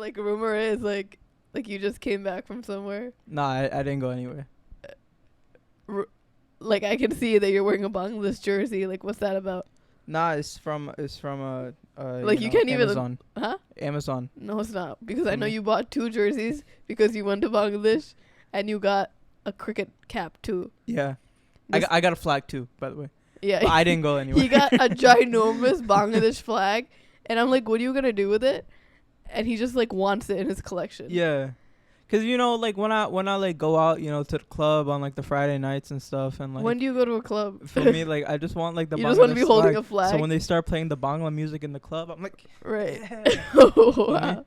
like rumor is like you just came back from somewhere. Nah, I didn't go anywhere. Like I can see that you're wearing a Bangladesh jersey. Like what's that about? Nah, it's from Like you can't even Amazon. Amazon. No, it's not, because I know you bought 2 jerseys because you went to Bangladesh, and you got a cricket cap too. Yeah, I got a flag too, by the way. Yeah, but I didn't go anywhere. He got a ginormous Bangladesh flag, and I'm like, what are you gonna do with it? And he just like wants it in his collection. Yeah, cause like when I like go out, to the club on like the Friday nights and stuff, and like when do you go to a club? For me, like I just want like the you just want to be holding a flag. So when they start playing the Bangla music in the club, I'm like, right. Yeah. Wow.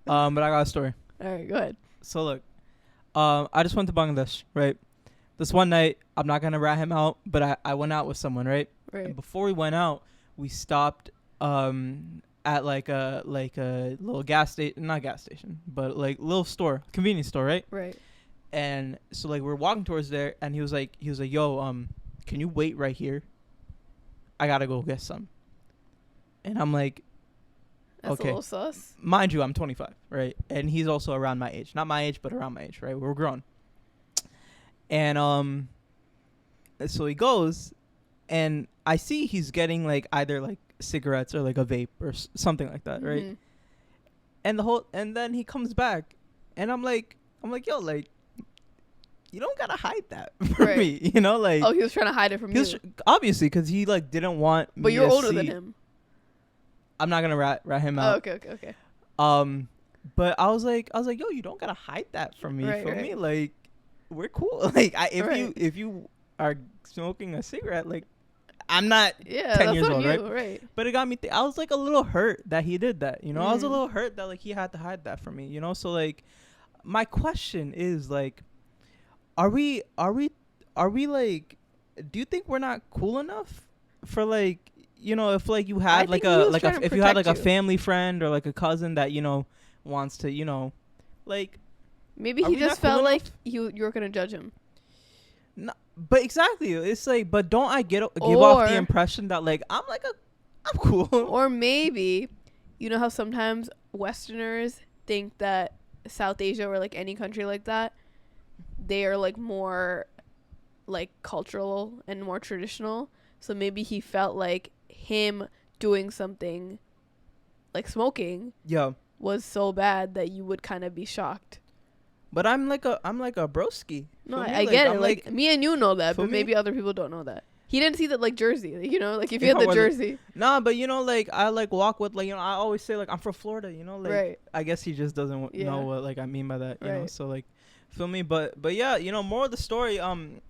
But I got a story. All right, go ahead. So look, I just went to Bangladesh, right? This one night, I'm not gonna rat him out, but I went out with someone, right? Right. And before we went out, we stopped at like a little not gas station, but like little store, convenience store, right? Right. And so like we're walking towards there, and he was like, yo, can you wait right here? I gotta go get some. And I'm like, that's okay. a little sus. Mind you, I'm 25, right? And he's also around my age, not my age, but around my age, right? We're grown. And so he goes, and I see he's getting like either like cigarettes or like a vape or something like that, right? And then he comes back, and I'm like, yo, like, you don't gotta hide that from me, like. Oh, he was trying to hide it from you. Obviously, because he like didn't want. But you're older than him. I'm not gonna rat him out. Oh, okay. But I was like, yo, you don't gotta hide that from me. Me, like, we're cool. Like, if you are smoking a cigarette, like, I'm not 10 years old, right? But it got me. I was like a little hurt that he did that. I was a little hurt that like he had to hide that from me. So like, my question is like, are we like, do you think we're not cool enough for like, if like you had like if you had like a family friend or like a cousin that wants to like, maybe he just felt like you were gonna judge him. No, but exactly, it's like, but don't I give off the impression that like I'm cool? Or maybe, how sometimes Westerners think that South Asia or like any country like that, they are like more like cultural and more traditional. So maybe he felt like him doing something like smoking was so bad that you would kind of be shocked. But I'm like a broski. No, I get it. Like me and you know that, but maybe other people don't know that. He didn't see that like jersey, like if you had the jersey. Nah, but like I like walk with like I always say like I'm from Florida, like right. I guess he just doesn't know what like I mean by that, you know. So like, feel me? But yeah, moral of the story.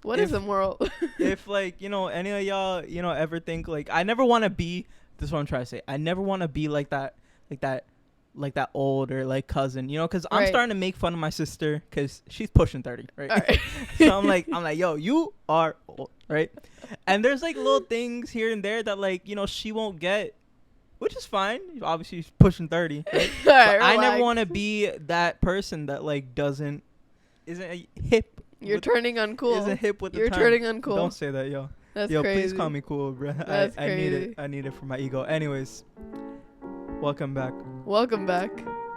What is the moral? If like any of y'all ever think like I never want to be. This is what I'm trying to say. I never want to be like that old or like cousin, because I'm starting to make fun of my sister because she's pushing 30, right? So I'm like, yo, you are old, right? And there's like little things here and there that like she won't get, which is fine. Obviously, she's pushing 30, right? But I never want to be that person that like isn't hip. You're turning uncool. Isn't hip with the You're time. turning uncool. Don't say that, yo. That's yo, crazy. Please call me cool, bro. That's crazy. I need it for my ego. Anyways. Welcome back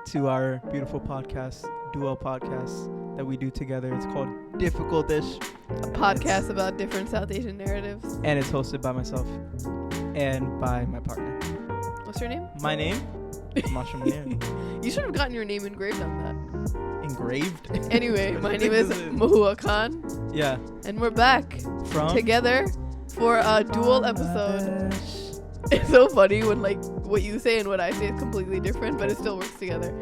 to our beautiful podcast, duo podcast that we do together. It's called Difficult-ish. A podcast about different South Asian narratives. And it's hosted by myself and by my partner. What's your name? My name? Masha. You should have gotten your name engraved on that. Engraved? Anyway, my name is Mahua Khan. Yeah. And we're back together for a dual episode. It's so funny when like what you say and what I say is completely different, but it still works together.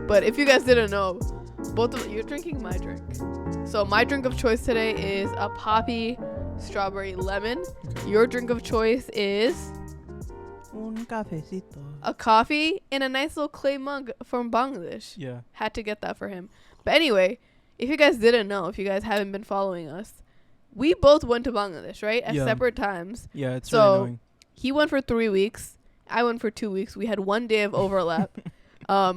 But if you guys didn't know, you're drinking my drink. So my drink of choice today is a poppy strawberry lemon. Okay. Your drink of choice is un cafecito. A coffee in a nice little clay mug from Bangladesh. Yeah. Had to get that for him. But anyway, if you guys didn't know, if you guys haven't been following us, we both went to Bangladesh, right? At separate times. Yeah, it's really annoying. He went for 3 weeks. I went for 2 weeks. We had 1 day of overlap,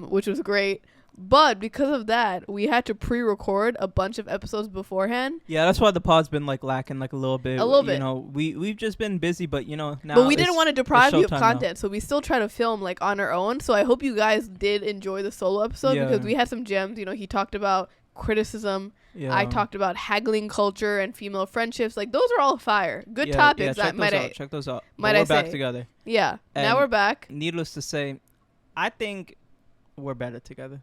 which was great. But because of that, we had to pre-record a bunch of episodes beforehand. Yeah, that's why the pod's been like lacking like a little bit. A little bit. You know, we've just been busy, but you know now. But we didn't want to deprive you of content, now. so we still try to film like on our own. So I hope you guys did enjoy the solo episode because we had some gems. You know, he talked about criticism. Yeah. I talked about haggling culture and female friendships. Like those are all fire. Good topics. Yeah, check those out. We're back together. Yeah. And now we're back. Needless to say, I think we're better together.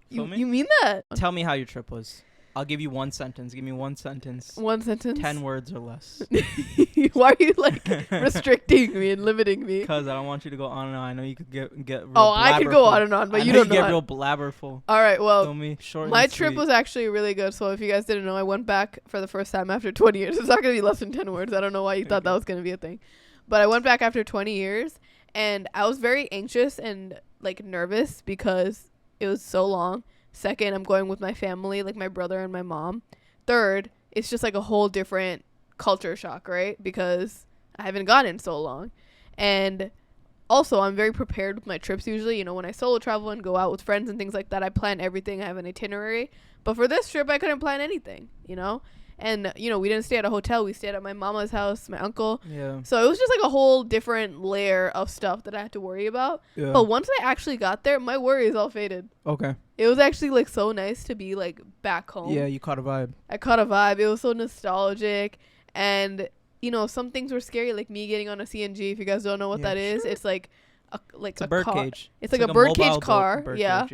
You mean that? Tell me how your trip was. I'll give you one sentence. Give me one sentence. 10 words or less. Why are you like restricting me and limiting me? Because I don't want you to go on and on. I know you could get real I could go on and on, but you don't know. You get real blabberful. All right, well, my trip was actually really good. So if you guys didn't know, I went back for the first time after 20 years. It's not going to be less than 10 words. I don't know why you thought that was going to be a thing. But I went back after 20 years, and I was very anxious and like nervous because it was so long. Second, I'm going with my family, like my brother and my mom. Third, it's just like a whole different culture shock, right? Because I haven't gone in so long. And also, I'm very prepared with my trips usually. You know, when I solo travel and go out with friends and things like that, I plan everything. I have an itinerary. But for this trip, I couldn't plan anything, you know? And, you know, we didn't stay at a hotel. We stayed at my mama's house, my uncle. Yeah. So it was just like a whole different layer of stuff that I had to worry about. Yeah. But once I actually got there, my worries all faded. Okay. It was actually like so nice to be like back home. Yeah, you caught a vibe. I caught a vibe. It was so nostalgic. And, you know, some things were scary, like me getting on a CNG. If you guys don't know what that is, it's like a bird cage. It's like a bird cage car. Yeah.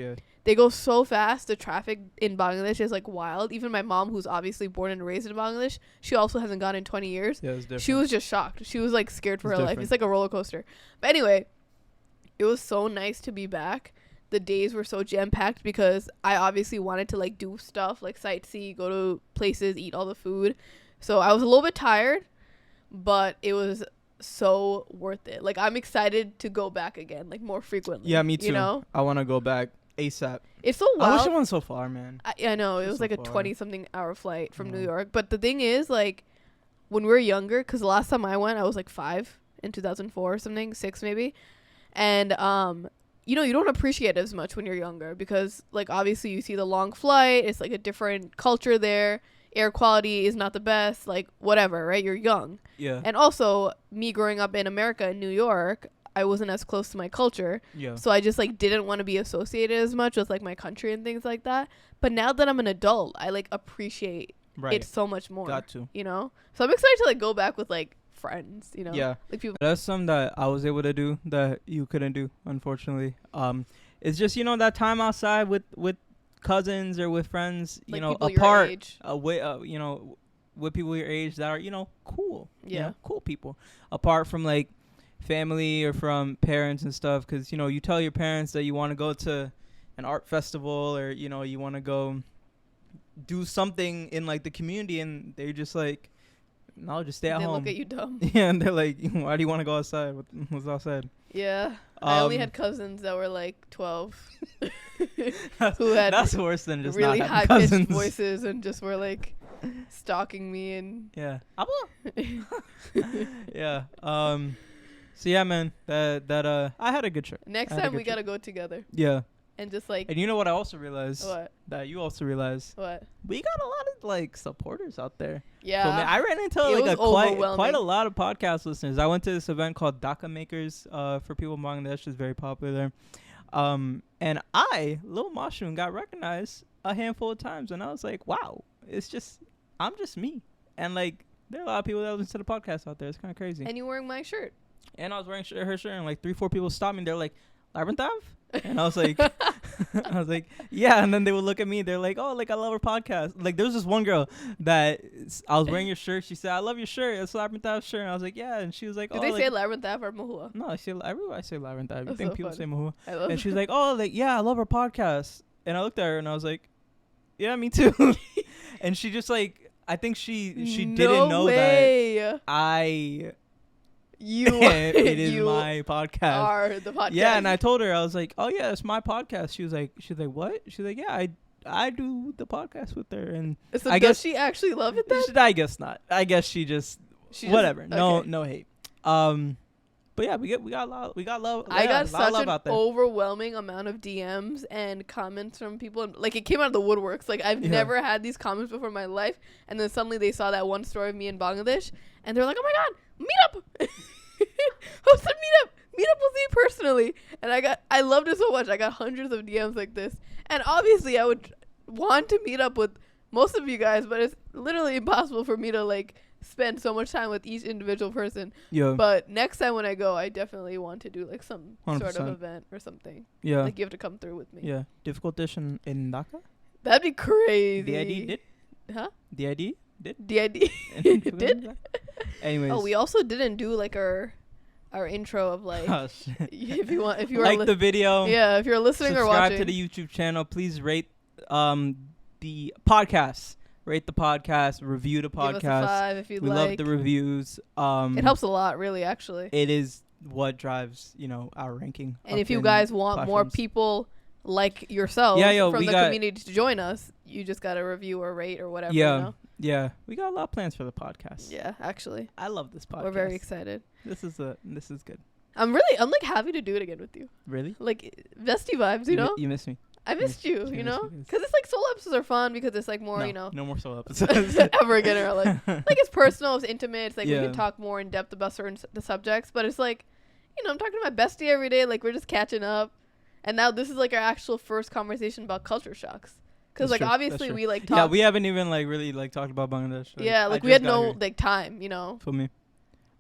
They go so fast. The traffic in Bangladesh is like wild. Even my mom, who's obviously born and raised in Bangladesh, she also hasn't gone in 20 years. Yeah, it's different. She was just shocked. She was like scared for her life. It's like a roller coaster. But anyway, it was so nice to be back. The days were so jam-packed because I obviously wanted to like do stuff, like sightsee, go to places, eat all the food. So I was a little bit tired, but it was so worth it. Like I'm excited to go back again, like more frequently. Yeah, me too. You know? I want to go back ASAP. It's so wild. I wish it wasn't so far, man. I know. It was like a 20-something hour flight from New York. But the thing is, like, when we were younger, because the last time I went, I was like 5 in 2004 or something, 6 maybe. And, you know, you don't appreciate it as much when you're younger because, like, obviously you see the long flight. It's like a different culture there. Air quality is not the best. Like, whatever, right? You're young. Yeah. And also, me growing up in America, in New York, I wasn't as close to my culture. Yeah. So I just like didn't want to be associated as much with like my country and things like that. But now that I'm an adult, I like appreciate it so much more. Got to. You know? So I'm excited to like go back with like friends, you know? Yeah. Like people. That's something that I was able to do that you couldn't do, unfortunately. It's just, you know, that time outside with cousins or with friends, you know, apart you know, with people your age that are, you know, cool. Yeah. You know, cool people. Apart from like family or from parents and stuff, because you know you tell your parents that you want to go to an art festival or you know you want to go do something in like the community and they're just like, no, just stay at home. They look at you dumb. Yeah, and they're like, why do you want to go outside? What's outside? Yeah. I only had cousins that were like 12 who had that's worse than just really not high-pitched voices and just were like stalking me and yeah. Yeah. So yeah, man, that I had a good trip. Next time we gotta go together. Yeah. And just like. And you know what I also realized? What? That you also realized. What? We got a lot of like supporters out there. Yeah. So, man, I ran into like quite a lot of podcast listeners. I went to this event called Dhaka Makers for people in Bangladesh. It's very popular there. And Lil Mushroom, got recognized a handful of times, and I was like, wow, I'm just me. And like there are a lot of people that listen to the podcast out there. It's kind of crazy. And you're wearing my shirt. And I was wearing her shirt, and like 3-4 people stopped me. They're like, Labyrinth Ave? And I was like, yeah. And then they would look at me. They're like, oh, like I love her podcast. Like there was this one girl that I was wearing your shirt. She said, I love your shirt. It's Labyrinth Ave shirt. And I was like, yeah. And she was like, Did they say Labyrinth Ave or Mahua? No, everybody say Labyrinth Ave. You think so people funny. say Mahua? I love and she was like, oh, like yeah, I love her podcast. And I looked at her and I was like, yeah, me too. And she just like, I think she didn't know that it is my podcast. Are the podcast. Yeah, and I told her, I was like, oh yeah, it's my podcast. She's like, what? She's like, yeah, I do the podcast with her. And so I guess she actually love it then? I guess not. I guess she whatever. Okay. No hate. But yeah, we got love. I got such an overwhelming amount of DMs and comments from people. And, like, it came out of the woodworks. Like, I've never had these comments before in my life. And then suddenly they saw that one story of me in Bangladesh. And they're like, oh, my God, meet up. Hosted meet up. Meet up with me personally. And I loved it so much. I got hundreds of DMs like this. And obviously I would want to meet up with most of you guys. But it's literally impossible for me to, like, spend so much time with each individual person. Yeah. But next time when I go, I definitely want to do like some 100%. sort of event or something. Yeah. Like you have to come through with me. Yeah. Difficult dish in Dhaka? That'd be crazy. DID did? Huh? DID did? DID did? Anyways. Oh, we also didn't do like our intro of like if you want, if you like the video. Yeah, if you're listening or watching. Subscribe to the YouTube channel. Please rate the podcast. Rate the podcast, review the podcast. Give us a 5 if you'd we like. love the reviews. It helps a lot, really, actually. It is what drives, our ranking. And if you guys want platforms. More people like yourself from the community to join us, you just got to review or rate or whatever. Yeah. Yeah. We got a lot of plans for the podcast. Yeah, actually. I love this podcast. We're very excited. This is good. I'm like happy to do it again with you. Really? Like bestie vibes, you know? You miss me. I missed you, you know? Because it's like solo episodes are fun because it's like more, No more solo episodes. ever again in our life. Like it's personal, it's intimate. It's like we can talk more in depth about certain the subjects. But it's like, I'm talking to my bestie every day. Like we're just catching up. And now this is like our actual first conversation about culture shocks. Because like obviously we like talk. Yeah, we haven't even like really like talked about Bangladesh. Like, yeah, like we had no like time, For me.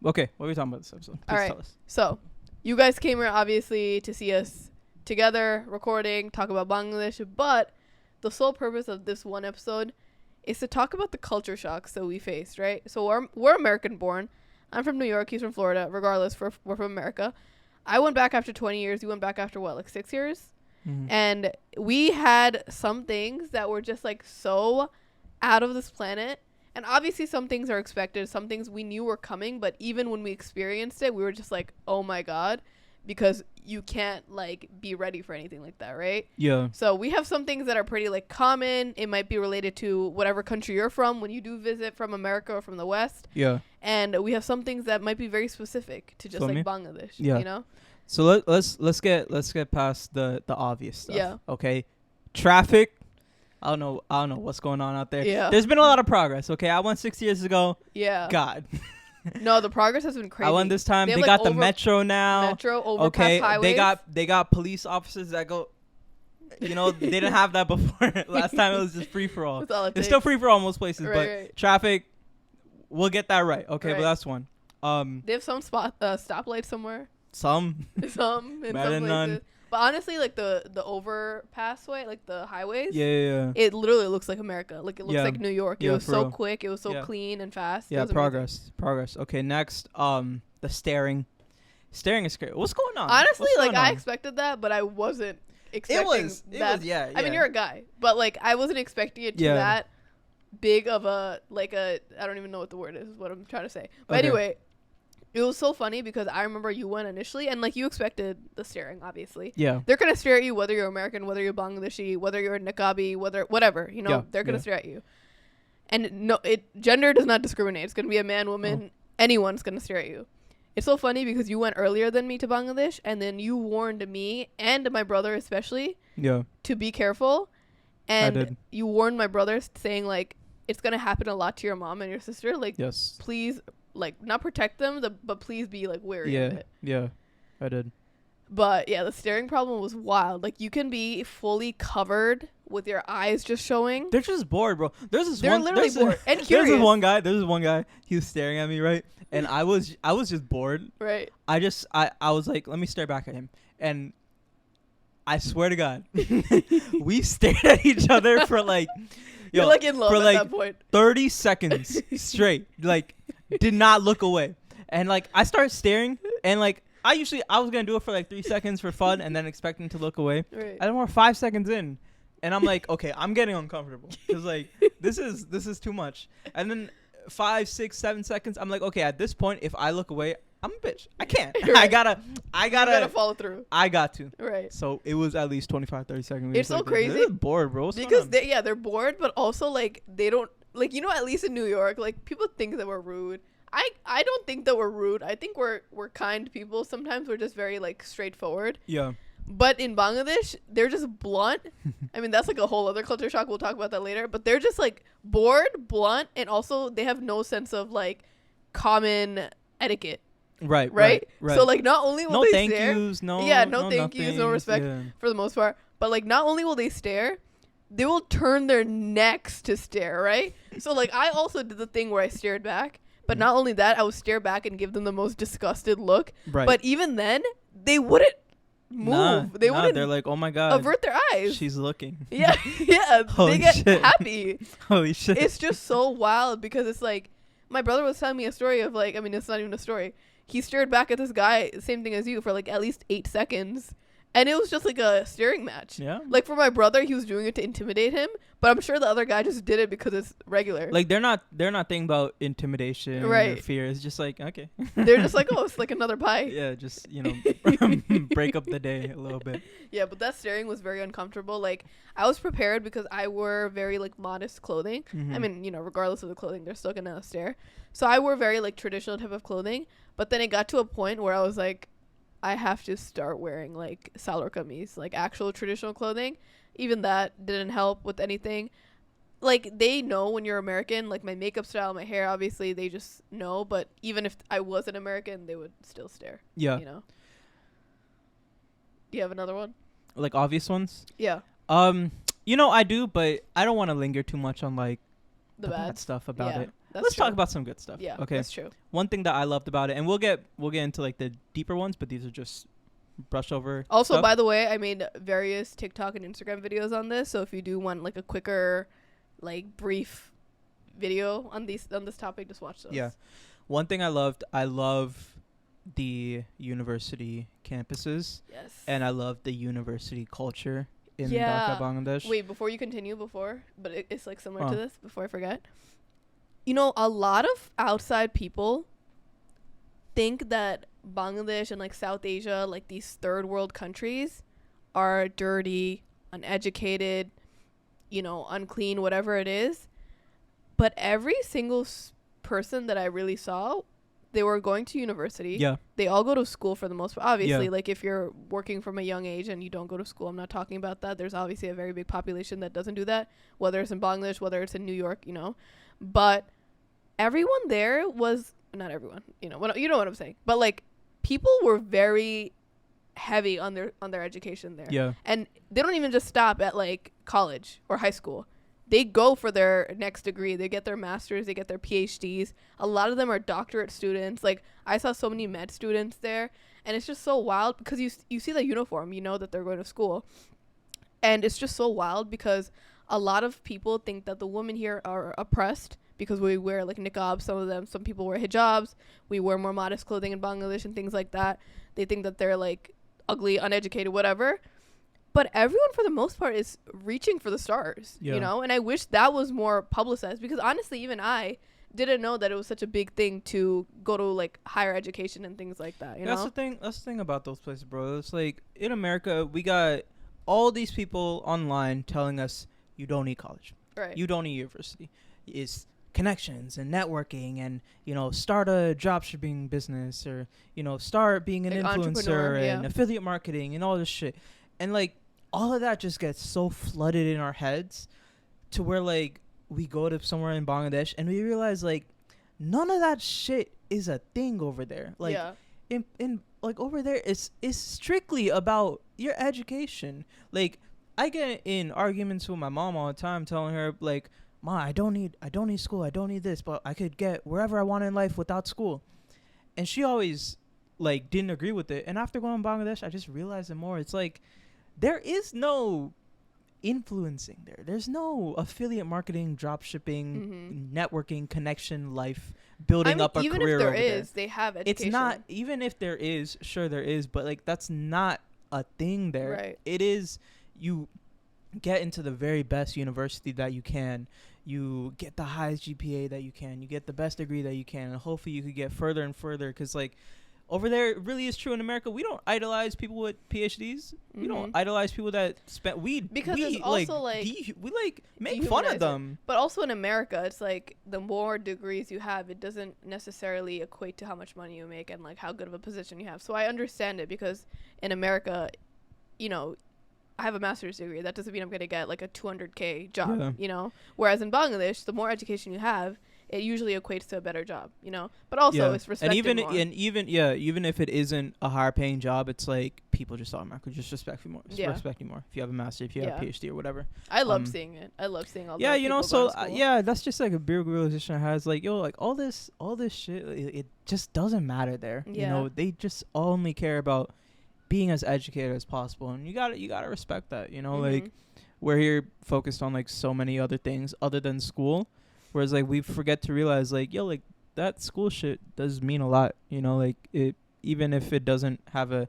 Okay, what are we talking about this episode? Please tell us. So, you guys came here obviously to see us together recording, talk about Bangladesh, but the sole purpose of this one episode is to talk about the culture shocks that we faced, right? So we're American born. I'm from New York, he's from Florida. Regardless, we're from America. I went back after 20 years. You went back after what, like 6 years? Mm-hmm. And we had some things that were just like so out of this planet. And obviously some things are expected. Some things we knew were coming, but even when we experienced it, we were just like, oh my God. Because you can't like be ready for anything like that, right? Yeah. So we have some things that are pretty like common. It might be related to whatever country you're from when you do visit from America or from the West. Yeah. And we have some things that might be very specific to just like Bangladesh. Yeah. You know. So let's get past the obvious stuff. Yeah. Okay. Traffic. I don't know what's going on out there. Yeah. There's been a lot of progress. Okay. I went 6 years ago. Yeah. God. No, the progress has been crazy. I went this time. They got the metro now. Overpass highways. They got police officers that go. They didn't have that before. Last time it was just free for all. It's still free for all most places, but traffic, we'll get that right. Okay, but that's one. They have some stoplights somewhere. Some in some places. None. But honestly, like the overpass way, like the highways, yeah, it literally looks like America. Like it looks like New York. It was so quick. It was so clean and fast. Yeah, progress. Okay, next, the staring. Staring is scary. What's going on? Honestly, I expected that, but I wasn't expecting that. Yeah. I mean, you're a guy, but like I wasn't expecting it to that big of a I don't even know what the word is. What I'm trying to say. But anyway. It was so funny because I remember you went initially and like you expected the staring, obviously. Yeah. They're going to stare at you whether you're American, whether you're Bangladeshi, whether you're Niqabi, whatever, they're going to stare at you. And gender does not discriminate. It's going to be a man, woman, anyone's going to stare at you. It's so funny because you went earlier than me to Bangladesh and then you warned me and my brother especially to be careful. And you warned my brother saying like, it's going to happen a lot to your mom and your sister. Like, please, like, not protect them, but please be, like, wary of it. Yeah, I did. But, yeah, the staring problem was wild. Like, you can be fully covered with your eyes just showing. They're just bored, bro. They're literally bored and curious. There's this one guy. He was staring at me, right? And I was just bored. Right. I was like, let me stare back at him. And I swear to God, we stared at each other for, like... You're like in love at that point. 30 seconds straight. Like, did not look away. And like, I started staring and like, I was going to do it for like 3 seconds for fun and then expecting to look away. Right. And then we're 5 seconds in and I'm like, okay, I'm getting uncomfortable. Cause like, this is too much. And then 5, 6, 7 seconds. I'm like, okay, at this point, if I look away, I'm a bitch. I can't. Right. I gotta follow through. I got to. Right. So it was at least 25, 30 seconds. It's so crazy. They're bored, bro. Because they're bored, but also like they don't like, at least in New York, like people think that we're rude. I don't think that we're rude. I think we're kind people. Sometimes we're just very like straightforward. Yeah. But in Bangladesh, they're just blunt. I mean, that's like a whole other culture shock. We'll talk about that later. But they're just like bored, blunt, and also they have no sense of like common etiquette. Right. So like not only will they stare, no thank yous, no respect for the most part. But like not only will they stare, they will turn their necks to stare. Right. So like I also did the thing where I stared back. But not only that, I would stare back and give them the most disgusted look. Right. But even then, they wouldn't move. They wouldn't. They're like, oh my god, avert their eyes. She's looking. Yeah. They get happy. Holy shit. It's just so wild because it's like my brother was telling me a story of like, I mean, it's not even a story. He stared back at this guy, same thing as you, for like at least 8 seconds. And it was just like a staring match. Yeah. Like for my brother, he was doing it to intimidate him, but I'm sure the other guy just did it because it's regular. Like they're not thinking about intimidation or fear. It's just like, okay. They're just like, oh, it's like another pie. Yeah, just, break up the day a little bit. Yeah, but that staring was very uncomfortable. Like I was prepared because I wore very like modest clothing. Mm-hmm. I mean, regardless of the clothing, they're still gonna stare. So I wore very like traditional type of clothing, but then it got to a point where I was like, I have to start wearing like salwar kameez, like actual traditional clothing. Even that didn't help with anything. Like they know when you're American, like my makeup style, my hair, obviously they just know. But even if I wasn't American, they would still stare. Yeah. Do you have another one? Like obvious ones? Yeah. I do, but I don't want to linger too much on like the bad stuff about it. Let's talk about some good stuff. Yeah, okay. That's true. One thing that I loved about it, and we'll get into like the deeper ones, but these are just brush over. Also, stuff. By the way, I made various TikTok and Instagram videos on this, so if you do want like a quicker, like brief video on this topic, just watch those. Yeah. One thing I love the university campuses. Yes. And I love the university culture in Dhaka, Bangladesh. Wait, before you continue, but it's like similar to this. Before I forget. A lot of outside people think that Bangladesh and like South Asia, like these third world countries, are dirty, uneducated, unclean, whatever it is. But every single person that I really saw, they were going to university. Yeah. They all go to school for the most part. Obviously, like if you're working from a young age and you don't go to school, I'm not talking about that. There's obviously a very big population that doesn't do that, whether it's in Bangladesh, whether it's in New York, But everyone there was not everyone, you know what I'm saying, but like people were very heavy on their education there. Yeah. And they don't even just stop at like college or high school. They go for their next degree. They get their masters, they get their PhDs. A lot of them are doctorate students. Like I saw so many med students there, and it's just so wild because you see the uniform, that they're going to school. And it's just so wild because a lot of people think that the women here are oppressed because we wear like niqab. Some people wear hijabs. We wear more modest clothing in Bangladesh and things like that. They think that they're like ugly, uneducated, whatever. But everyone for the most part is reaching for the stars, And I wish that was more publicized because honestly, even I didn't know that it was such a big thing to go to like higher education and things like that. That's the thing about those places, bro. It's like in America, we got all these people online telling us you don't need college, right? You don't need university. It's connections and networking and start a dropshipping business or start being an like influencer and affiliate marketing and all this shit, and like all of that just gets so flooded in our heads to where like we go to somewhere in Bangladesh and we realize like none of that shit is a thing over there. Like in like over there it's strictly about your education. Like I get in arguments with my mom all the time telling her like, Ma, I don't need school. I don't need this, but I could get wherever I want in life without school. And she always like didn't agree with it. And after going to Bangladesh, I just realized it more. It's like there is no influencing there. There's no affiliate marketing, drop shipping, networking, connection, life, building up a career over there. Even if there is, they have education. It's not, even if there is, sure there is, but like that's not a thing there. Right. It is, you get into the very best university that you can, you get the highest GPA that you can, you get the best degree that you can, and hopefully you could get further and further, because like over there it really is true in America. We don't idolize people with PhDs. We don't idolize people that spent weed. Because it's also we like make fun of them. But also in America, it's like the more degrees you have, it doesn't necessarily equate to how much money you make and like how good of a position you have. So I understand it, because in America, you know, I have a master's degree. That doesn't mean I'm going to get like a 200K job, you know? Whereas in Bangladesh, the more education you have, it usually equates to a better job, you know? But also it's respected more. Even if it isn't a higher paying job, it's like people just automatically just respect you more. Respect you more if you have a master, if you have a PhD or whatever. I love seeing it. I love seeing all. Yeah, you know. So that's just like a big realization I had. It's like, yo, like all this shit, it just doesn't matter there. Yeah. You know, they just only care about being as educated as possible, and you gotta respect that. You know, like we're here focused on like so many other things other than school. Whereas, like, we forget to realize, like, yo, like, that school shit does mean a lot, you know? Like, it, even if it doesn't have a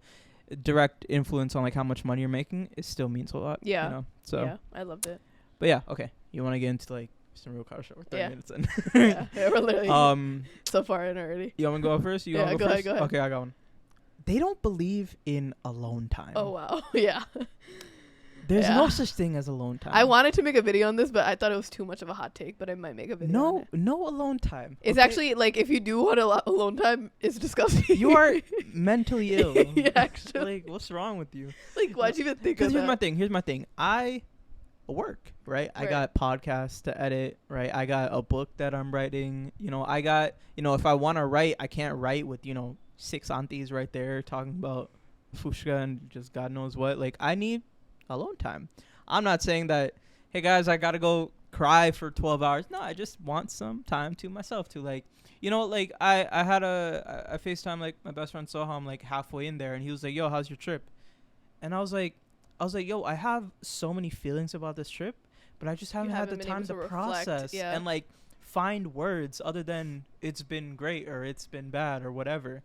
direct influence on, like, how much money you're making, it still means a lot, you know? So, yeah, I loved it. But, yeah, okay. You want to get into, like, some real car shit? We're 30 minutes in. Yeah, we're literally so far in already. You want me to go first? You want to go first? Go ahead. Okay, I got one. They don't believe in alone time. Oh, wow. Yeah. There's no such thing as alone time. I wanted to make a video on this, but I thought it was too much of a hot take, but I might make a video on it. No alone time. It's actually, like, if you do want alone time, it's disgusting. You are mentally ill. Yeah, actually. Like, what's wrong with you? Like, why'd you even think of that? Here's my thing. I work, right? I got podcasts to edit, right? I got a book that I'm writing. You know, I got, you know, if I want to write, I can't write with, you know, 6 aunties right there talking about fushka and just God knows what. Like, I need alone time. I'm not saying that, hey guys, I gotta go cry for 12 hours. No, I just want some time to myself to, like, you know, like I FaceTime like my best friend Soham like halfway in there, and he was like, yo, how's your trip? And I was like, yo, I have so many feelings about this trip, but I just haven't had the time to process and like find words other than it's been great or it's been bad or whatever.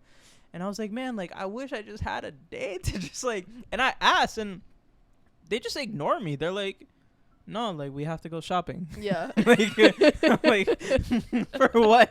And I was like, man, like I wish I just had a day to just like, and I asked, and they just ignore me. They're like, no, like we have to go shopping. Yeah. like for what?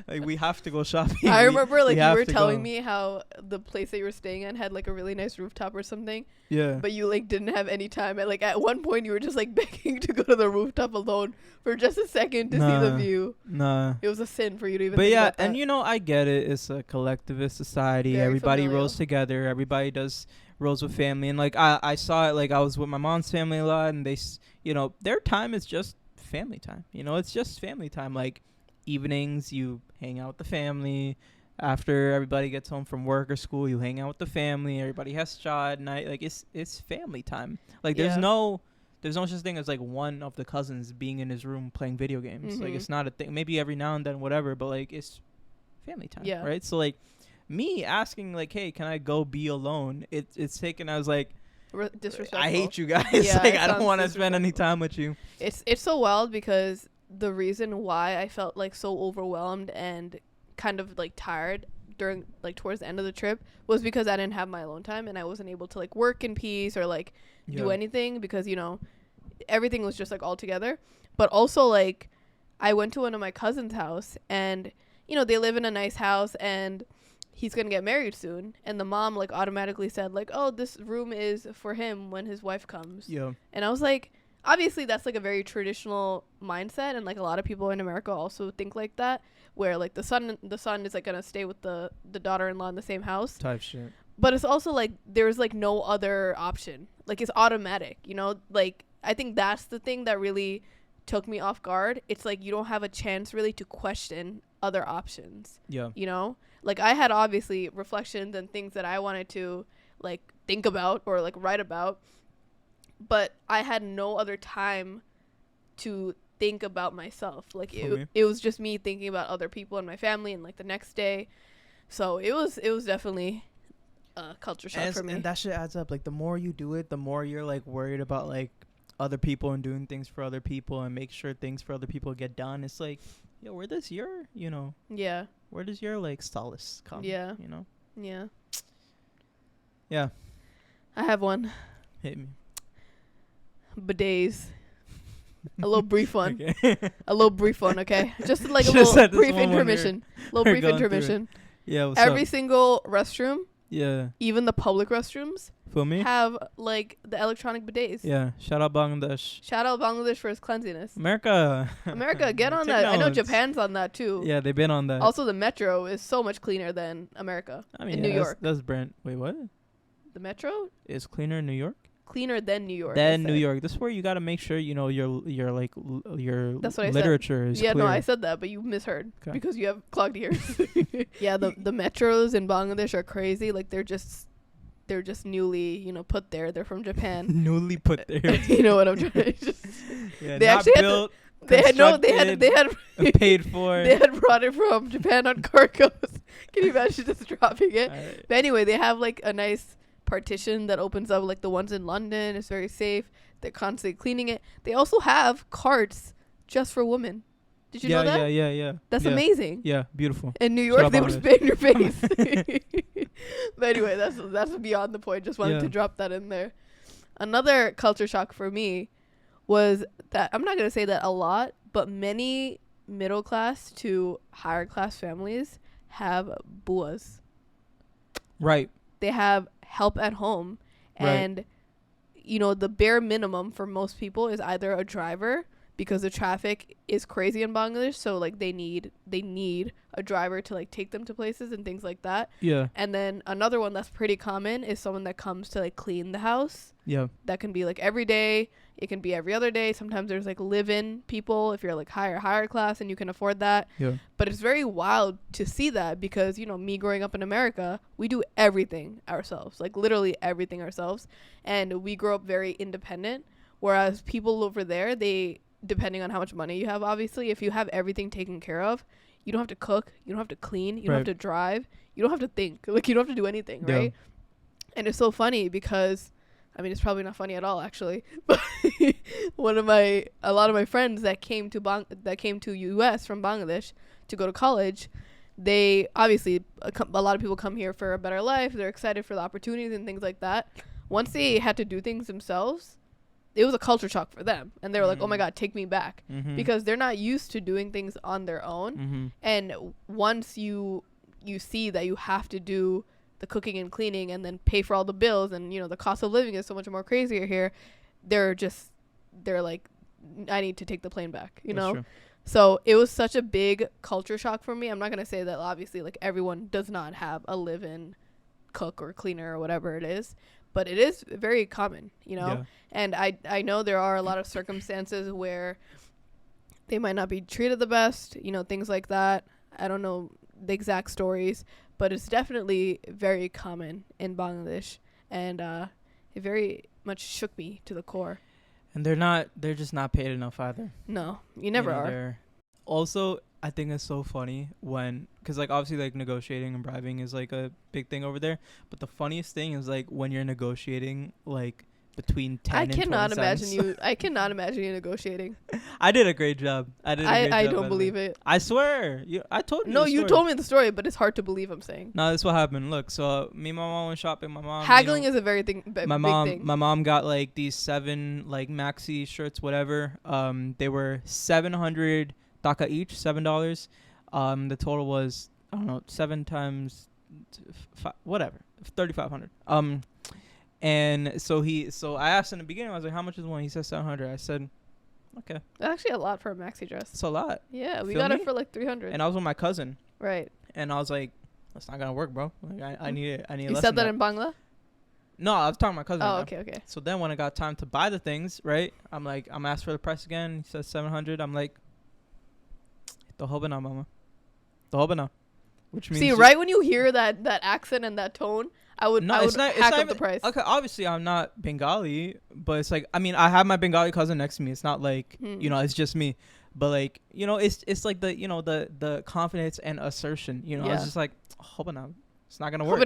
Like we have to go shopping. I remember like you were telling me how the place that you were staying in had like a really nice rooftop or something. Yeah. But you like didn't have any time. And like at one point you were just like begging to go to the rooftop alone for just a second to see the view. Nah. It was a sin for you to even think about that. And you know, I get it. It's a collectivist society. Very everybody familial. rolls together. Everybody does rolls with family. And like I saw it, like I was with my mom's family a lot, and they you know, their time is just family time. You know, it's just family time. Like evenings, you hang out with the family. After everybody gets home from work or school, you hang out with the family. Everybody has cha at night. Like it's family time. Like there's no such thing as like one of the cousins being in his room playing video games. Like it's not a thing. Maybe every now and then, whatever. But like it's family time. Yeah. Right. So like me asking like, hey, can I go be alone? It's taken as like. Disrespectful. I hate you guys. Yeah, like I don't want to spend any time with you. It's so wild because the reason why I felt like so overwhelmed and kind of like tired during like towards the end of the trip was because I didn't have my alone time and I wasn't able to like work in peace or like do anything because, you know, everything was just like all together. But also like I went to one of my cousin's house and, you know, they live in a nice house and he's gonna get married soon, and the mom like automatically said like, oh, this room is for him when his wife comes. Yeah. And I was like, obviously that's like a very traditional mindset, and like a lot of people in America also think like that, where like the son is like gonna stay with the daughter-in-law in the same house type shit. But it's also like there's like no other option. Like it's automatic, you know? Like I think that's the thing that really took me off guard. It's like you don't have a chance really to question other options. Yeah. You know? Like I had obviously reflections and things that I wanted to like think about or like write about, but I had no other time to think about myself. Like it was just me thinking about other people and my family and like the next day. So it was definitely a culture shock for me. And that shit adds up. Like the more you do it, the more you're like worried about like other people and doing things for other people and make sure things for other people get done. It's like, yo, where does your, you know? Yeah. Where does your like solace come? Yeah. You know? Yeah. Yeah. I have one. Hit me. Bidets. A little brief one. Okay. A little brief one, okay? Just like a Just little brief intermission. Little brief intermission. Yeah, every single restroom, yeah, even the public restrooms, feel me? have like the electronic bidets. Yeah, shout out Bangladesh. Shout out Bangladesh for its cleanliness. America, Get on that. I know Japan's on that too. Yeah, they've been on that. Also, the metro is so much cleaner than America. I mean, in New York. That's brand. Wait, what? The metro is cleaner in New York? Cleaner than New York. Than New York. This is where you got to make sure your that's what literature is clear. No, I said that, but you misheard because you have clogged ears. Yeah, the metros in Bangladesh are crazy. Like they're just newly, put there. They're from Japan. Newly put there. You know what I'm trying to just yeah, they not actually built, they had paid for. They had brought it from Japan on cargoes. Can you imagine just dropping it? Right. But anyway, they have like a nice partition that opens up, like the ones in London. It's very safe. They're constantly cleaning it. They also have carts just for women. Did you know that? Yeah. That's amazing. Yeah, beautiful. In New York, they would spit in your face. But anyway, that's beyond the point. Just wanted to drop that in there. Another culture shock for me was that I'm not going to say that a lot, but many middle class to higher class families have buas. Right. They have help at home. And, the bare minimum for most people is either a driver, because the traffic is crazy in Bangladesh. So, like, they need a driver to, like, take them to places and things like that. Yeah. And then another one that's pretty common is someone that comes to, like, clean the house. Yeah. That can be, like, every day. It can be every other day. Sometimes there's, like, live-in people if you're, like, higher class and you can afford that. Yeah. But it's very wild to see that because, me growing up in America, we do everything ourselves. Like, literally everything ourselves. And we grow up very independent. Whereas people over there, depending on how much money you have, obviously, if you have everything taken care of, you don't have to cook, you don't have to clean, you don't have to drive, you don't have to think, like, you don't have to do anything, right? And it's so funny because, I mean, it's probably not funny at all, actually, but a lot of my friends that came to US from Bangladesh to go to college, they obviously, a lot of people come here for a better life, they're excited for the opportunities and things like that. Once they had to do things themselves, it was a culture shock for them. And they were like, oh my God, take me back. Because they're not used to doing things on their own. And once you see that you have to do the cooking and cleaning and then pay for all the bills and, the cost of living is so much more crazier here, they're like, I need to take the plane back, That's true. So it was such a big culture shock for me. I'm not going to say that obviously like everyone does not have a live-in cook or cleaner or whatever it is. But it is very common, Yeah. And I know there are a lot of circumstances where they might not be treated the best, things like that. I don't know the exact stories, but it's definitely very common in Bangladesh. And it very much shook me to the core. And they're just not paid enough either. No, you never are. Also, I think it's so funny because like obviously like negotiating and bribing is like a big thing over there. But the funniest thing is like when you're negotiating like between 10 and 20 cents. I cannot imagine you negotiating. I did a great job. I don't believe it. I swear. I told you. No, you told me the story, but it's hard to believe. I'm saying. No, this is what happened. Look, so me and my mom went shopping. My mom haggling is a very big thing. My mom got like these 7 like maxi shirts, whatever. They were 700 taka each, $7. The total was I don't know 7 times 5, whatever, 3,500. And so I asked in the beginning, I was like, how much is one? He said 700. I said, okay. That's actually a lot for a maxi dress. It's a lot. Yeah, we got it for like 300. And I was with my cousin. Right. And I was like, that's not gonna work, bro. Like I need it. You said that in Bangla? No, I was talking to my cousin. Oh, okay. So then when I got time to buy the things, right? I'm asked for the price again. He says 700. I'm like, Tohobana, mama. Tohobana. Which means right when you hear that accent and that tone, I would hack up the price. Okay, obviously I'm not Bengali, but it's like, I mean, I have my Bengali cousin next to me. It's not like, it's just me. But like, it's like the, the confidence and assertion, It's just like, Hobana, it's not going to work.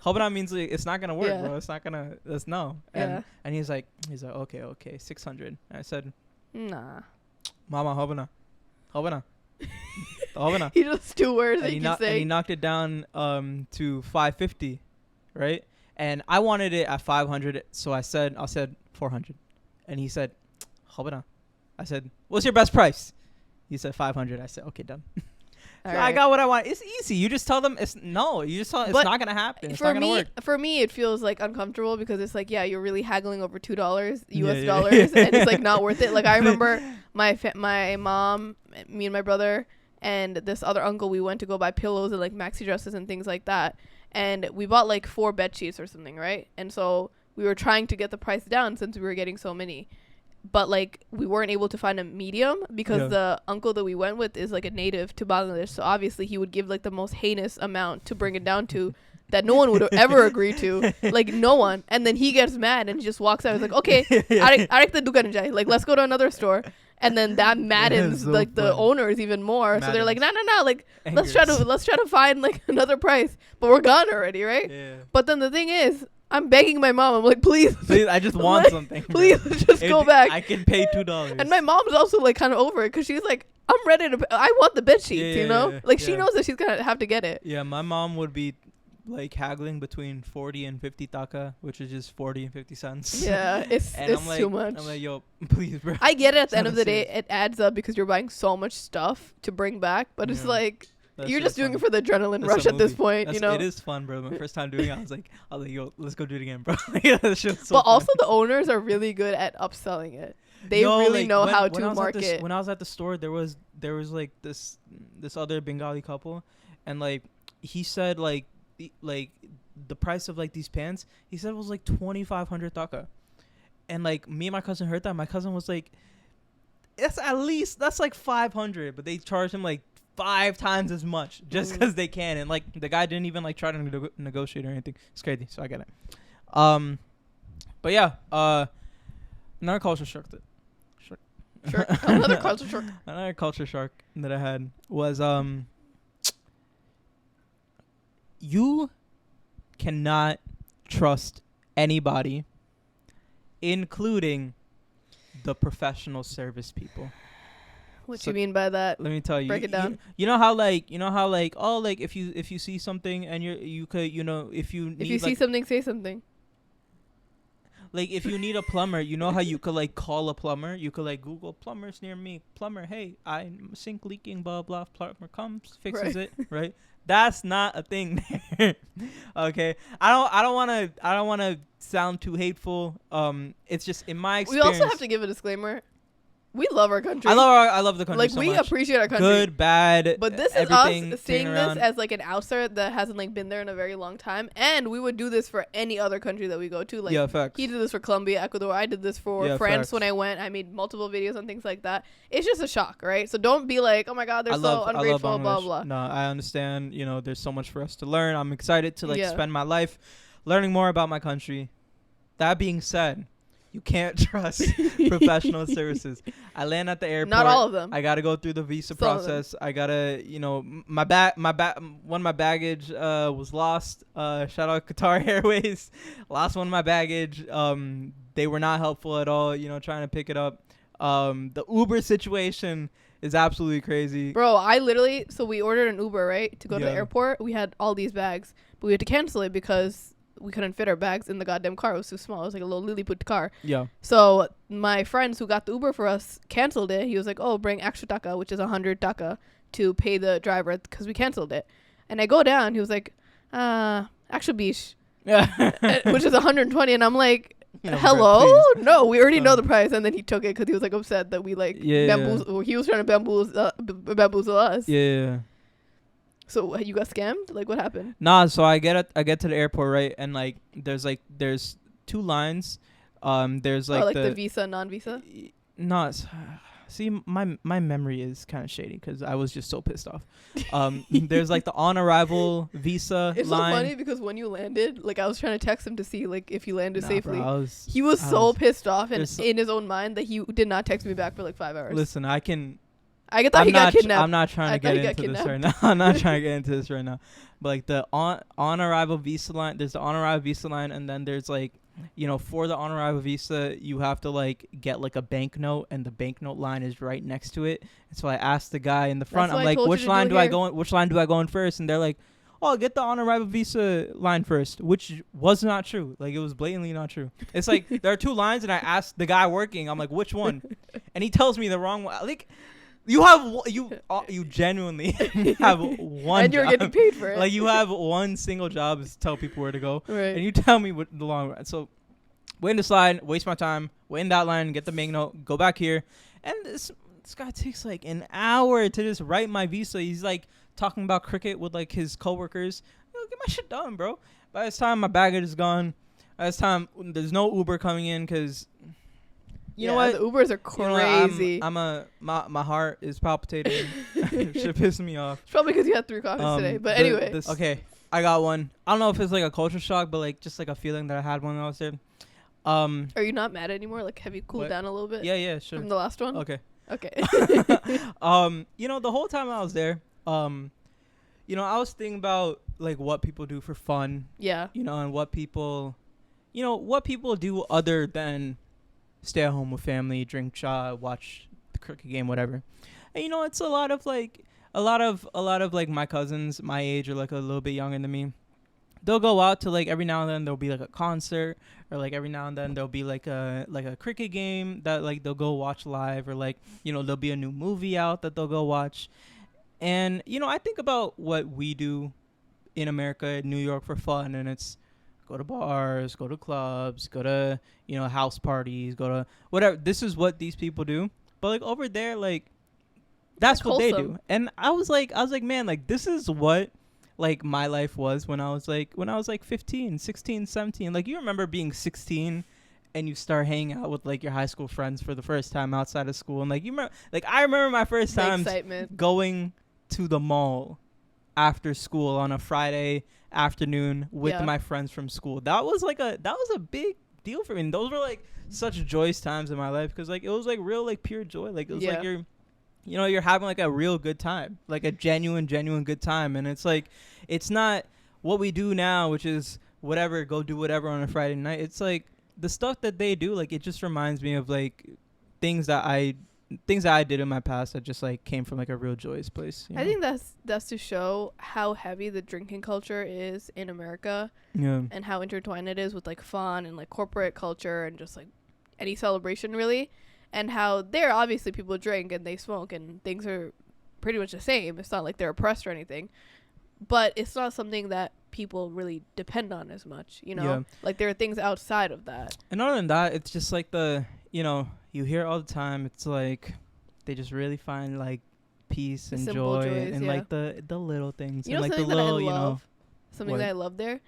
Hobana means like, it's not going to work, bro. It's not going to, that's no. And he's like, okay, 600. And I said, nah. Mama, Hobana. He just 2 words that you can say. And he knocked it down to 550. Right, and I wanted it at 500, so I said 400, and he said, "Hobana." I said, "What's your best price?" He said 500. I said, "Okay, done." I got what I want. It's easy. You just tell them it's no. You just tell them it's not gonna happen. It's not gonna work. For me, it feels like uncomfortable because it's like, yeah, you're really haggling over $2 US dollars, and it's like not worth it. Like I remember my mom, me and my brother, and this other uncle. We went to go buy pillows and like maxi dresses and things like that, and we bought like 4 bed sheets or something, right? And so we were trying to get the price down since we were getting so many. But like we weren't able to find a medium because the uncle that we went with is like a native to Bangladesh, so obviously he would give like the most heinous amount to bring it down to that no one would ever agree to, like no one. And then he gets mad and just walks out. He's like, okay, like let's go to another store. And then that maddens like the owners even more. So they're like, no, like let's try to find like another price, but we're gone already, right? Yeah. But then the thing is, I'm begging my mom. I'm like, please, I just want like, something. Please, just go back. I can pay $2. And my mom's also like kind of over it because she's like, I'm ready to. I want the bed sheets, you know. Like she knows that she's gonna have to get it. Yeah, my mom would be like haggling between 40 and 50 taka, which is just 40 and 50 cents. Yeah, it's like, too much. I'm like, yo, please, bro. I get it. At the end of the day, it adds up because you're buying so much stuff to bring back, but it's like. You're just doing it for the adrenaline rush at this point, you know. It is fun, bro. My first time doing it, I was like, yo, let's go do it again, bro. That shit's so but fun. Also, the owners are really good at upselling it. They really know how to market. When I was at the store, there was like this other Bengali couple, and like he said like the price of like these pants. He said it was like 2,500 taka, and like me and my cousin heard that. My cousin was like, that's like 500, but they charged him like 5 times as much just because they can, and like the guy didn't even like try to negotiate or anything. It's crazy, so I get it. But yeah, another culture shock another culture shock. Another culture shock that I had was you cannot trust anybody, including the professional service people. What you mean by that? Let me tell you. Break it down. You know how oh, like if you see something and you could, you know, if you see something, say something. Like if you need a plumber, you know how you could like call a plumber. You could like Google plumbers near me. Plumber, hey, I'm sink leaking. Blah blah. Plumber comes, fixes it. Right. That's not a thing there. Okay. I don't wanna sound too hateful. It's just in my experience. We also have to give a disclaimer. We love our country. I love the country. Like, so we much. Appreciate our country. Good, bad. But this is us seeing this as like an outsider that hasn't like been there in a very long time, and we would do this for any other country that we go to. Like, yeah, facts. He did this for Colombia, Ecuador. I did this for France facts. When I went. I made multiple videos on things like that. It's just a shock, right? So don't be like, oh my God, they're so ungrateful, blah blah. No, I understand. You know, there's so much for us to learn. I'm excited to like spend my life learning more about my country. That being said, you can't trust professional services. I land at the airport. Not all of them. I gotta go through the visa process. I gotta, you know, one of my baggage was lost. Shout out Qatar Airways. Lost one of my baggage. They were not helpful at all. You know, trying to pick it up. The Uber situation is absolutely crazy. Bro, so we ordered an Uber, right, to go to the airport. We had all these bags, but we had to cancel it because we couldn't fit our bags in the goddamn car. It was too small. It was like a little Lilliput car. Yeah. So my friends who got the Uber for us canceled it. He was like, oh, bring extra taka, which is 100 taka, to pay the driver because we canceled it. And I go down. He was like, extra bish. Yeah. Which is 120. And I'm like, hello? No, we already know the price. And then he took it because he was like upset that we like bamboozle. He was trying to bamboozle us. Yeah. So you got scammed? Like, what happened? Nah, so I get to the airport, right? And like there's 2 lines. There's like the visa, non-visa? No, see, my memory is kind of shady because I was just so pissed off. There's like the on arrival visa it's line. So funny because when you landed, like I was trying to text him to see like if you landed safely. Bro, he was so pissed off and in his own mind that he did not text me back for like 5 hours. Listen, I thought he got kidnapped. I'm not trying to get into this right now. I'm not trying to get into this right now. But like the on arrival visa line, there's the on arrival visa line, and then there's like, you know, for the on arrival visa, you have to like get like a banknote, and the banknote line is right next to it. And so I asked the guy in the front, I'm like, which line do I go in? Which line do I go in first? And they're like, oh, get the on arrival visa line first, which was not true. Like, it was blatantly not true. It's like there are 2 lines, and I asked the guy working, I'm like, which one? And he tells me the wrong one. Like, you genuinely have one and you're job. getting paid for it. Like you have one single job is to tell people where to go, right. and you tell me what the long run. So wait in this line, waste my time, wait in that line, get the banknote, go back here, and this guy takes like an hour to just write my visa. He's like talking about cricket with like his coworkers. Get my shit done, bro. By this time, my baggage is gone. By this time, there's no Uber coming in because you know what? The Ubers are crazy. You know, my heart is palpitating. Shit pissing me off. It's probably because you had 3 coffees today. But anyway. Okay, I got one. I don't know if it's like a culture shock, but like just like a feeling that I had when I was there. Are you not mad anymore? Like, have you cooled down a little bit? Yeah, sure. From the last one? Okay. You know, the whole time I was there, you know, I was thinking about like what people do for fun. Yeah. You know, and what people do other than stay at home with family, drink cha, watch the cricket game, whatever. And you know, it's a lot of like my cousins my age or like a little bit younger than me. They'll go out to like every now and then there'll be like a concert, or like every now and then there'll be like a cricket game that like they'll go watch live, or like, you know, there'll be a new movie out that they'll go watch. And you know, I think about what we do in America, New York, for fun, and it's go to bars, go to clubs, go to, you know, house parties, go to whatever. This is what these people do. But like over there, like that's what they do. And I was like, man, like this is what like my life was when I was like 15, 16, 17. Like, you remember being 16 and you start hanging out with like your high school friends for the first time outside of school, and like you remember, like I remember my first time going to the mall after school on a Friday afternoon with my friends from school. That was a big deal for me. And those were like such joyous times in my life, because like it was like real like pure joy. Like it was like you're having like a real good time, like a genuine good time. And it's like, it's not what we do now, which is whatever, go do whatever on a Friday night. It's like the stuff that they do, like it just reminds me of like things that I did in my past that just like came from like a real joyous place. I think that's to show how heavy the drinking culture is in America, and how intertwined it is with like fun and like corporate culture and just like any celebration really, and how there obviously people drink and they smoke and things are pretty much the same. It's not like they're oppressed or anything, but it's not something that people really depend on as much, you know? Like there are things outside of that. And other than that, it's just like you know, you hear all the time, it's like they just really find like peace and joy and like the little things. You know, and like something the little, that I love, you know, something that I love there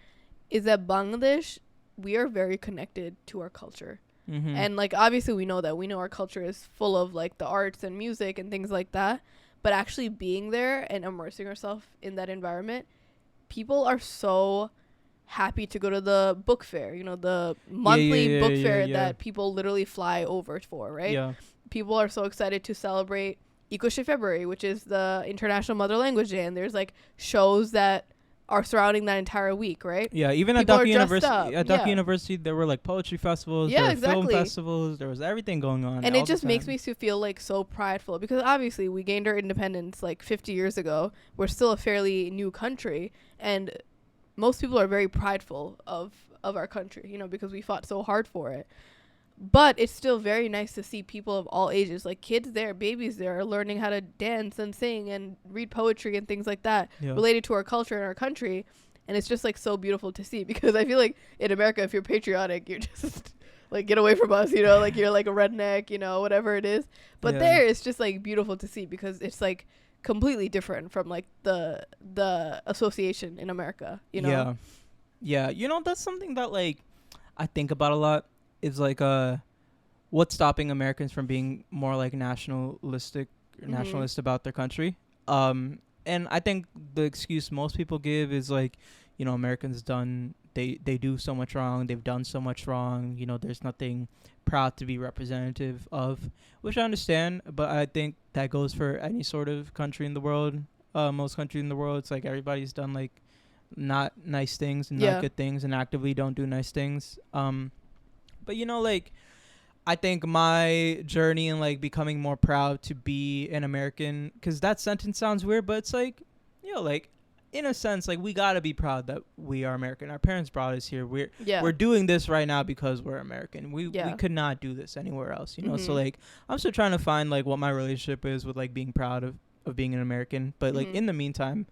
is that Bangladesh, we are very connected to our culture. Mm-hmm. And like obviously we know our culture is full of like the arts and music and things like that, but actually being there and immersing ourselves in that environment, people are so happy to go to the book fair, you know, the monthly book fair that people literally fly over for, right? Yeah. People are so excited to celebrate Ikoshi February, which is the International Mother Language Day, and there's like shows that are surrounding that entire week, right? Yeah, even at Ducky University, there were like poetry festivals, there were film festivals, there was everything going on. And it just makes me feel like so prideful, because obviously we gained our independence like 50 years ago. We're still a fairly new country, and most people are very prideful of our country, you know, because we fought so hard for it. But it's still very nice to see people of all ages, like kids there, babies there, are learning how to dance and sing and read poetry and things like that related to our culture and our country. And it's just like so beautiful to see, because I feel like in America, if you're patriotic, you're just like, get away from us, you know, like you're like a redneck, you know, whatever it is. But there it's just like beautiful to see, because it's like completely different from like the association in America, you know? Yeah. You know, that's something that like I think about a lot. Is like what's stopping Americans from being more like nationalist about their country. And I think the excuse most people give is like, you know, Americans they do so much wrong, they've done so much wrong, you know, there's nothing proud to be representative of, which I understand, but I think that goes for any sort of country in the world. Most countries in the world, it's like everybody's done like not nice things and not good things, and actively don't do nice things. But, you know, like, I think my journey in, like, becoming more proud to be an American, because that sentence sounds weird, but it's like, you know, like, in a sense, like, we gotta be proud that we are American. Our parents brought us here. We're doing this right now because we're American. We could not do this anywhere else, you know. So like, I'm still trying to find like what my relationship is with like being proud of being an American. But like in the meantime,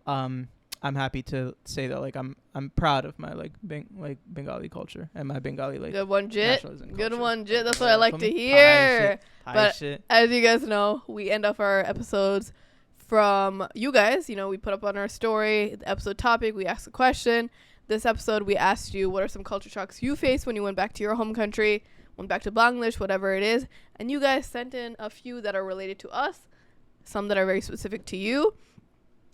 I'm happy to say that like I'm proud of my like Bengali culture and my Bengali like good one, Jit. Good one, Jit. That's what I like to hear. But as you guys know, we end off our episodes from you guys. You know, we put up on our story the episode topic. We asked a question. This episode, we asked you what are some culture shocks you faced when you went back to your home country, went back to Bangladesh, whatever it is. And you guys sent in a few that are related to us, some that are very specific to you.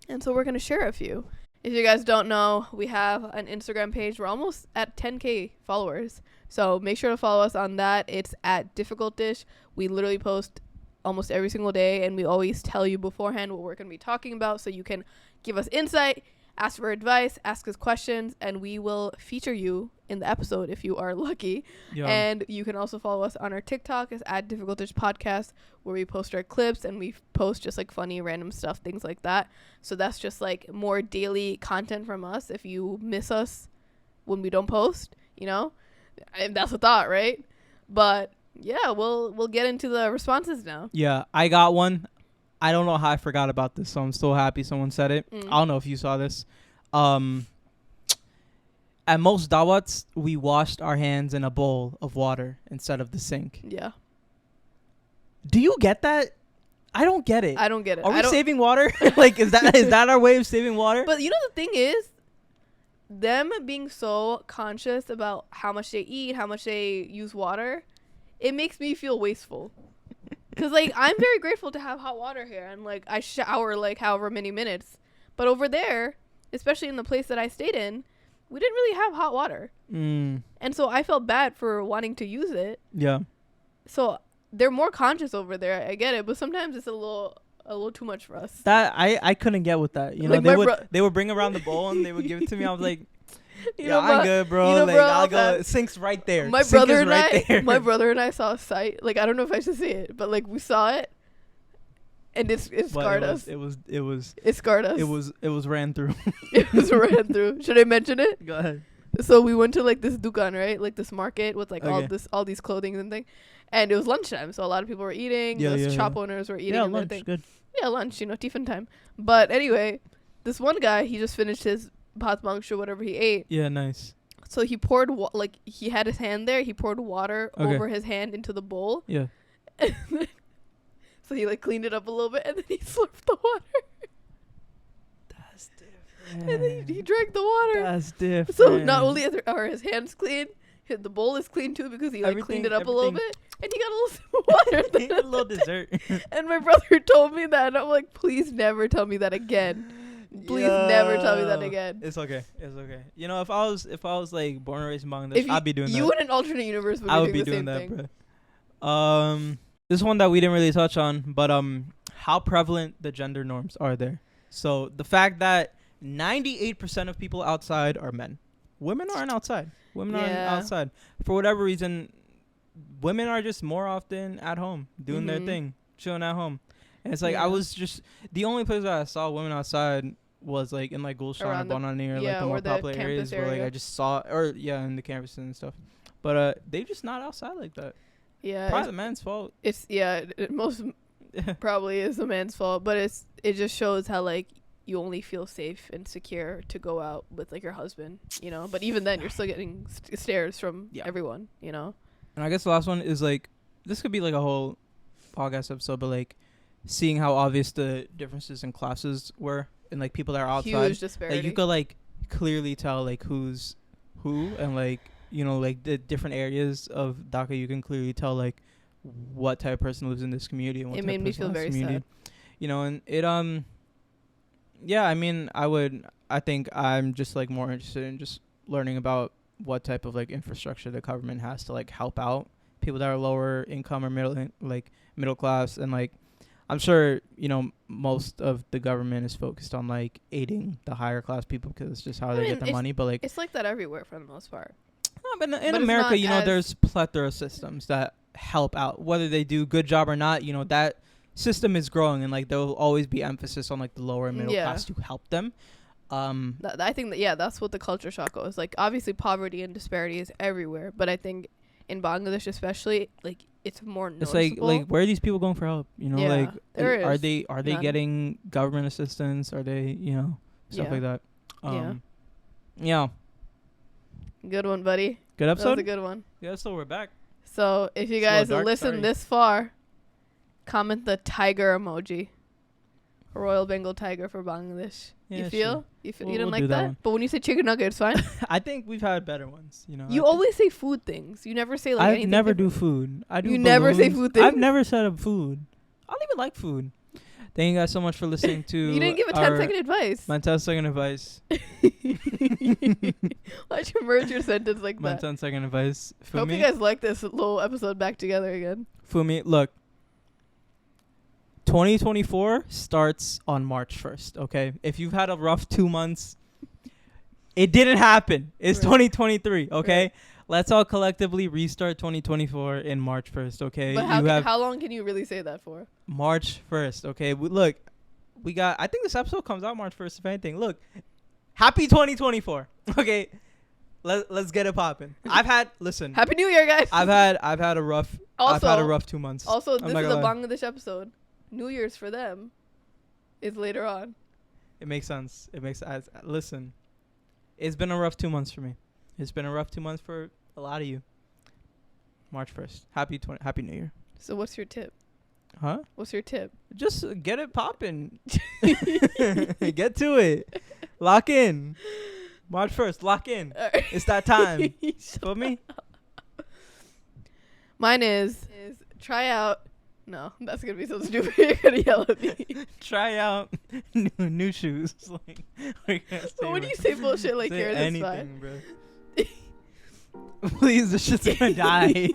And so we're going to share a few. If you guys don't know, we have an Instagram page. We're almost at 10K followers. So make sure to follow us on that. It's at Difficult Dish. We literally post almost every single day, and we always tell you beforehand what we're going to be talking about so you can give us insight, ask for advice, ask us questions, and we will feature you in the episode if you are lucky. Yeah. And you can also follow us on our TikTok. It's at Difficult Dish Podcast, where we post our clips and we post just like funny random stuff, things like that. So that's just like more daily content from us if you miss us when we don't post, you know. And that's a thought, right? But yeah, we'll get into the responses now. Yeah, I got one. I don't know how I forgot about this, so I'm still happy someone said it. I don't know if you saw this. At most dawats, we washed our hands in a bowl of water instead of the sink. Yeah. Do you get that? I don't get it. I don't get it. Are we saving water? Like, is that our way of saving water? But you know the thing is, them being so conscious about how much they eat, how much they use water, it makes me feel wasteful. Because, like, I'm very grateful to have hot water here. And, like, I shower, like, however many minutes. But over there, especially in the place that I stayed in, we didn't really have hot water. And so I felt bad for wanting to use it. Yeah. So they're more conscious over there. I get it. But sometimes it's a little too much for us. That I couldn't get with that. You know, like they would bring around the bowl and they would give it to me. I was like, I'm good, bro. You know, like, bro, I'll go. Sink's right there. My brother and I saw a sight. Like, I don't know if I should say it, but like we saw it, and it scarred us. It scarred us. It was ran through. It was ran through. Should I mention it? Go ahead. So we went to like this dukan, right? Like this market with like all these clothing and thing, and it was lunchtime, so a lot of people were eating. The shop owners were eating. Yeah, lunch. Good. Yeah, lunch. You know, tiffin time. But anyway, this one guy, he just finished his bhat mangsho or whatever he ate. Yeah, nice. So he poured like he had his hand there. He poured water over his hand into the bowl. Yeah. So he like cleaned it up a little bit, and then he slurped the water. That's different. And then he drank the water. That's different. So not only are his hands clean, the bowl is clean too because he like cleaned it up a little bit, and he got a little sip of water. He got a little dessert. And my brother told me that, and I'm like, please never tell me that again. Please never tell me that again. It's okay. You know, if I was like born and raised in Bangladesh, I'd be doing that. You in an alternate universe would be doing that, thing. Bro. This one that we didn't really touch on, but how prevalent the gender norms are there. So the fact that 98% of people outside are men. Women aren't outside. Women aren't outside. For whatever reason, women are just more often at home doing their thing, chilling at home. And it's like I was just the only place that I saw women outside was like in like Gulshan or Banani or like the more popular areas where like I just saw in the campuses and stuff. But they just not outside like that. Yeah, probably the man's fault. It's most probably is the man's fault, but it just shows how like you only feel safe and secure to go out with like your husband, you know. But even then, you're still getting stares from everyone, you know. And I guess the last one is like this could be like a whole podcast episode, but like seeing how obvious the differences in classes were and like people that are outside. Huge disparity. Like you could like clearly tell like who's who and like. You know, like the different areas of Dhaka, you can clearly tell like what type of person lives in this community. And what it made me feel very sad. You know, and it yeah, I mean, I think I'm just like more interested in just learning about what type of like infrastructure the government has to like help out people that are lower income or middle class, and like I'm sure, you know, most of the government is focused on like aiding the higher class people because it's just how they get the money. But like it's like that everywhere for the most part. No, but in America, you know, there's plethora of systems that help out, whether they do a good job or not. You know, that system is growing, and like there will always be emphasis on like the lower and middle class to help them. I think that that's what the culture shock was. Like, obviously poverty and disparity is everywhere, but I think in Bangladesh especially, like, it's more noticeable. It's like where are these people going for help? You know, like are they none. getting government assistance? Are they, stuff like that? Yeah. Good one, buddy. Good episode. That was a good one. Yeah, so we're back. So if you guys listen this far, comment the tiger emoji. A Royal Bengal tiger for Bangladesh. Yeah, you feel? Sure. You didn't like that? But when you say chicken nugget, it's fine. I think we've had better ones. You always say food things. You never say like anything. I never do food. I do. You never say food things. I've never said up food. I don't even like food. Thank you guys so much for listeing to. You didn't give a 10-second advice. My 10-second advice. Why'd you merge your sentence like my that? My 10-second advice. Hope you guys like this little episode back together again. Fumi, look. 2024 starts on March 1st, okay? If you've had a rough 2 months, it didn't happen. It's 2023, okay? Right. Let's all collectively restart 2024 in March 1st, okay? But how long can you really say that for? March 1st, okay? Look, I think this episode comes out March 1st, if anything. Look, happy 2024, okay? Let's get it popping. Listen. Happy New Year, guys. I've had a rough 2 months. Also, this is a Bangladesh episode. New Year's for them is later on. It makes sense. Listen, it's been a rough 2 months for me. It's been a rough 2 months for a lot of you. March 1st. Happy New Year. So what's your tip? Huh? What's your tip? Just get it popping. Get to it. Lock in. March 1st. Lock in. Right. It's that time. Feel me? Mine is try out. No, that's going to be so stupid. You're going to yell at me. Try out new shoes. Like, but when you say bullshit like yours, it's fine. Bro. Please, this shit's going to die.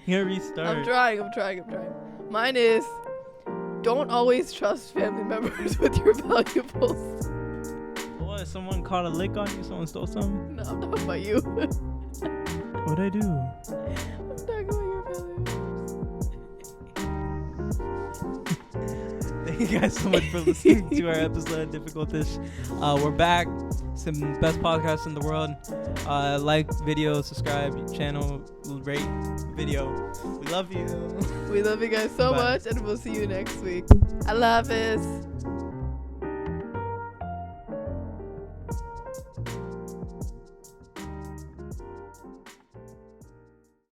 You're restart. I'm trying. Mine is don't always trust family members with your valuables. What? Someone caught a lick on you? Someone stole something? No, I'm talking about you. What'd I do? I'm talking about your valuables. Thank you guys so much for listening to our episode of Difficult Dish. We're back. Some best podcasts in the world. Like video, subscribe channel, rate video. We love you. We love you guys so much, and we'll see you next week. I love it.